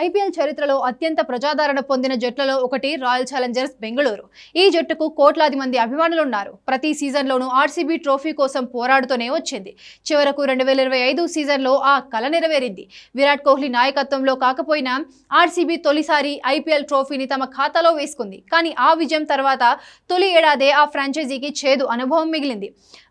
IPL చరిత్రలో అత్యంత ప్రజాదరణ పొందిన జట్లలో ఒకటి రాయల్ ఛాలెంజర్స్ బెంగళూరు. ఈ జట్టుకు కోట్లాది మంది అభిమానులు ఉన్నారు. ప్రతి సీజన్లోనూ ఆర్సీబీ ట్రోఫీ కోసం పోరాడుతూనే వచ్చింది. చివరకు 2025 సీజన్లో ఆ కల నెరవేరింది. విరాట్ కోహ్లీ నాయకత్వంలో కాకపోయినా ఆర్సీబీ తొలిసారి ఐపీఎల్ ట్రోఫీని తమ ఖాతాలో వేసుకుంది. కానీ ఆ విజయం తర్వాత తొలి ఏడాదే ఆ ఫ్రాంచైజీకి చేదు అనుభవం మిగిలింది.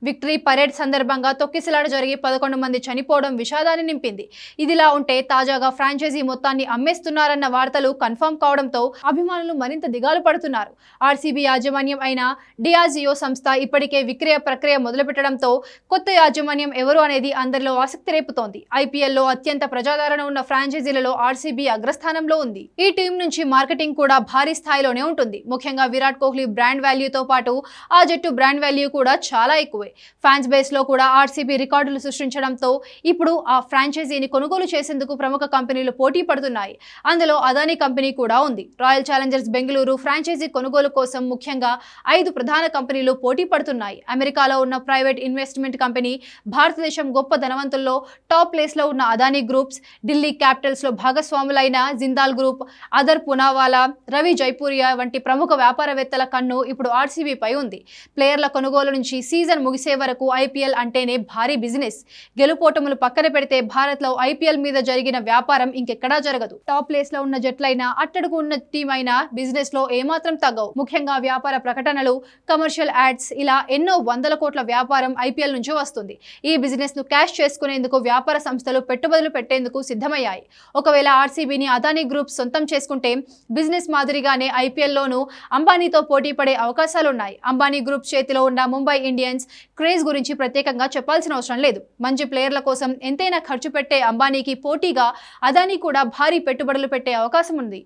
విక్టరీ పరేడ్ సందర్భంగా తొక్కిసలాట జరిగి 11 మంది చనిపోవడం విషాదాన్ని నింపింది. ఇదిలా ఉంటే తాజాగా ఫ్రాంచైజీ మొత్తాన్ని అమ్మేస్తున్నారన్న వార్తలు కన్ఫర్మ్ కావడంతో అభిమానులు మరింత దిగాలు పడుతున్నారు. ఆర్సీబీ యాజమాన్యం అయిన డియాజియో సంస్థ ఇప్పటికే విక్రయ ప్రక్రియ మొదలుపెట్టడంతో కొత్త యాజమాన్యం ఎవరు అనేది అందరిలో ఆసక్తి రేపుతోంది. ఐపీఎల్లో అత్యంత ప్రజాదరణ ఉన్న ఫ్రాంచైజీలలో ఆర్సీబీ అగ్రస్థానంలో ఉంది. ఈ టీం నుంచి మార్కెటింగ్ కూడా భారీ స్థాయిలోనే ఉంటుంది. ముఖ్యంగా విరాట్ కోహ్లీ బ్రాండ్ వాల్యూతో పాటు ఆ జట్టు బ్రాండ్ వాల్యూ కూడా చాలా ఎక్కువే. ఫ్యాన్స్ బేస్ లో కూడా ఆర్సీబీ రికార్డులు సృష్టించడంతో ఇప్పుడు ఆ ఫ్రాంచైజీని కొనుగోలు చేసేందుకు ప్రముఖ కంపెనీలు పోటీ పడుతున్నాయి. అందులో అదానీ కంపెనీ కూడా ఉంది. రాయల్ ఛాలెంజర్స్ బెంగళూరు ఫ్రాంచైజీ కొనుగోలు కోసం ముఖ్యంగా 5 ప్రధాన కంపెనీలు పోటీ పడుతున్నాయి. అమెరికాలో ఉన్న ప్రైవేట్ ఇన్వెస్ట్మెంట్ కంపెనీ, భారతదేశం గొప్ప ధనవంతుల్లో టాప్ ప్లేస్ లో ఉన్న అదానీ గ్రూప్స్, ఢిల్లీ క్యాపిటల్స్ లో భాగస్వాములైన జిందాల్ గ్రూప్, అదర్ పునావాలా, రవి జైపూరియా వంటి ప్రముఖ వ్యాపారవేత్తల కన్ను ఇప్పుడు ఆర్సీబీ పై ఉంది. ప్లేయర్ల కొనుగోలు నుంచి సీజన్ ముగిసే వరకు ఐపీఎల్ అంటేనే భారీ బిజినెస్. గెలుపోటములు పక్కన పెడితే భారత్లో ఐపీఎల్ మీద జరిగిన వ్యాపారం ఇంకెక్కడా జరగదు. టాప్ ప్లేస్ లో ఉన్న జట్లైనా, అట్టడుగు ఉన్న టీం అయినా బిజినెస్ లో ఏమాత్రం తగ్గవు. ముఖ్యంగా వ్యాపార ప్రకటనలు, కమర్షియల్ యాడ్స్, ఇలా ఎన్నో వందల కోట్ల వ్యాపారం ఐపీఎల్ నుంచి వస్తుంది. ఈ బిజినెస్ ను క్యాష్ చేసుకునేందుకు వ్యాపార సంస్థలు పెట్టుబడులు పెట్టేందుకు సిద్ధమయ్యాయి. ఒకవేళ ఆర్సీబీని అదానీ గ్రూప్ సొంతం చేసుకుంటే బిజినెస్ మాదిరిగానే ఐపీఎల్లోనూ అంబానీతో పోటీ పడే అవకాశాలున్నాయి. అంబానీ గ్రూప్ చేతిలో ఉన్న ముంబై ఇండియన్స్ క్రేజ్ గురించి ప్రత్యేకంగా చెప్పాల్సిన అవసరం లేదు. మంచి ప్లేయర్ల కోసం ఎంతైనా ఖర్చు పెట్టే అంబానీకి పోటీగా అదానీ కూడా భారీ పెట్టుబడులు పెట్టే అవకాశం ఉంది.